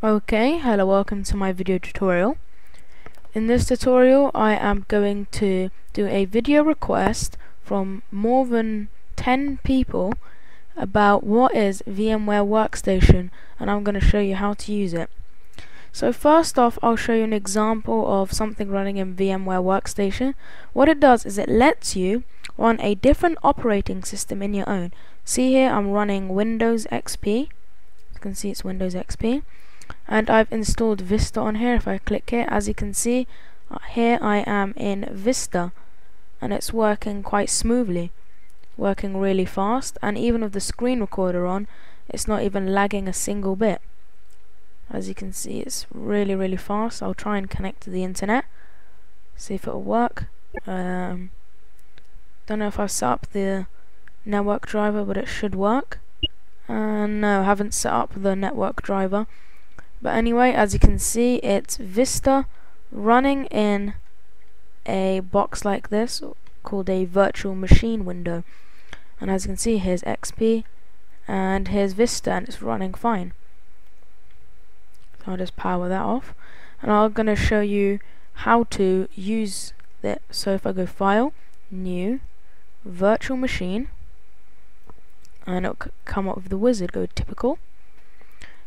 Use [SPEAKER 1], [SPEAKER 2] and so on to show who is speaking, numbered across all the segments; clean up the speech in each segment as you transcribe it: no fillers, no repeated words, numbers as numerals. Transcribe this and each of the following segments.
[SPEAKER 1] Okay, hello, welcome to my video tutorial. In this tutorial I am going to do a video request from more than 10 people about what is VMware Workstation, and I'm going to show you how to use it. So first off, I'll show you an example of something running in VMware Workstation. What it does is it lets you run a different operating system in your own. See here, I'm running Windows XP. You can see it's Windows XP. And I've installed Vista on here. If I click here, as you can see, here I am in Vista, and it's working quite smoothly, working really fast, and even with the screen recorder on, it's not even lagging a single bit. As you can see, it's really fast. I'll try and connect to the internet, see if it'll work. Don't know if I've set up the network driver, but it should work. No, I haven't set up the network driver. But anyway, as you can see, it's Vista running in a box like this called a virtual machine window. And as you can see, here's XP and here's Vista, and it's running fine. So I'll just power that off, and I'm going to show you how to use it. So if I go File, New, Virtual Machine, and it'll come up with the wizard, go Typical.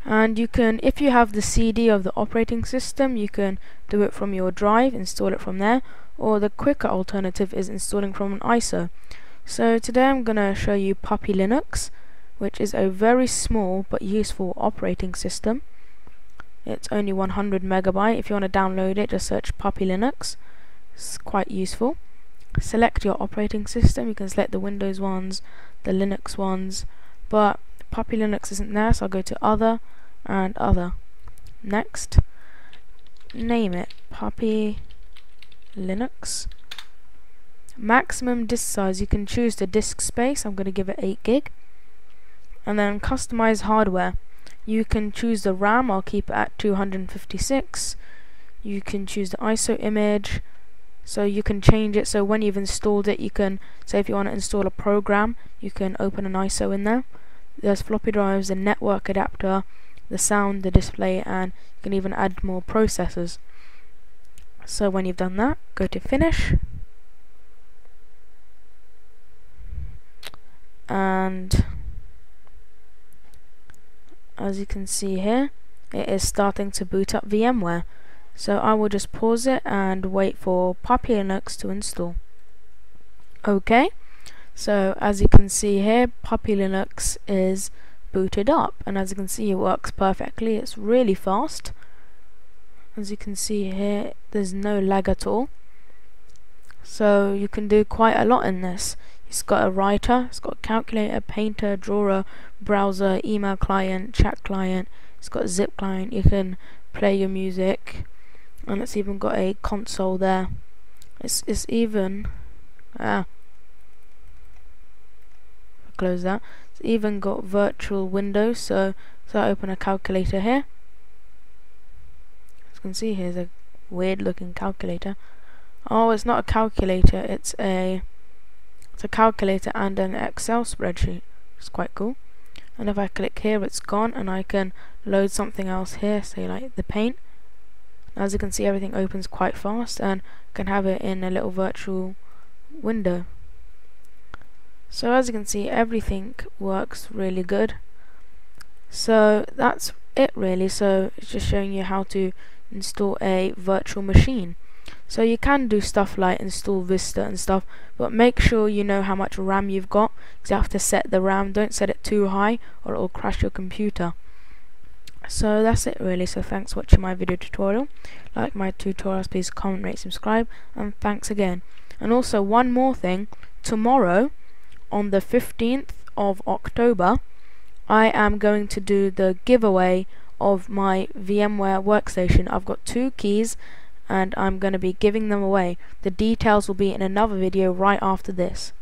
[SPEAKER 1] And you can, if you have the CD of the operating system, you can do it from your drive, install it from there, or the quicker alternative is installing from an ISO. So today I'm going to show you Puppy Linux, which is a very small but useful operating system. It's only 100 megabyte. If you want to download it, just search Puppy Linux. It's quite useful. Select your operating system. You can select the Windows ones, the Linux ones, but Puppy Linux isn't there, so I'll go to Other and Other. Next, name it Puppy Linux. Maximum disk size, you can choose the disk space. I'm going to give it 8 gig. And then customize hardware. You can choose the RAM, I'll keep it at 256. You can choose the ISO image, so you can change it. So when you've installed it, you can say if you want to install a program, you can open an ISO in there. There's floppy drives, the network adapter, the sound, the display, and you can even add more processors. So when you've done that, go to Finish, and as you can see here, it is starting to boot up VMware. So I will just pause it and wait for Puppy Linux to install. Okay, so as you can see here, Puppy Linux is booted up, and as you can see, it works perfectly. It's really fast. As you can see here, there's no lag at all. So you can do quite a lot in this. It's got a writer, it's got a calculator, painter, drawer, browser, email client, chat client, it's got a zip client, you can play your music, and it's even got a console there. It's even close that. It's even got virtual windows, so I open a calculator here. As you can see, here's a weird looking calculator. Oh, it's not a calculator, it's a calculator and an Excel spreadsheet. It's quite cool. And if I click here, it's gone, and I can load something else here, say like the paint. As you can see, everything opens quite fast, and can have it in a little virtual window. So as you can see, everything works really good. So that's it really. So it's just showing you how to install a virtual machine. So you can do stuff like install Vista and stuff, but make sure you know how much RAM you've got, because you have to set the RAM. Don't set it too high or it will crash your computer. So that's it really. So thanks for watching my video tutorial. Like my tutorials, please comment, rate, subscribe, and thanks again. And also one more thing, tomorrow on the 15th of October I am going to do the giveaway of my VMware Workstation. I've got 2 keys and I'm going to be giving them away. The details will be in another video right after this.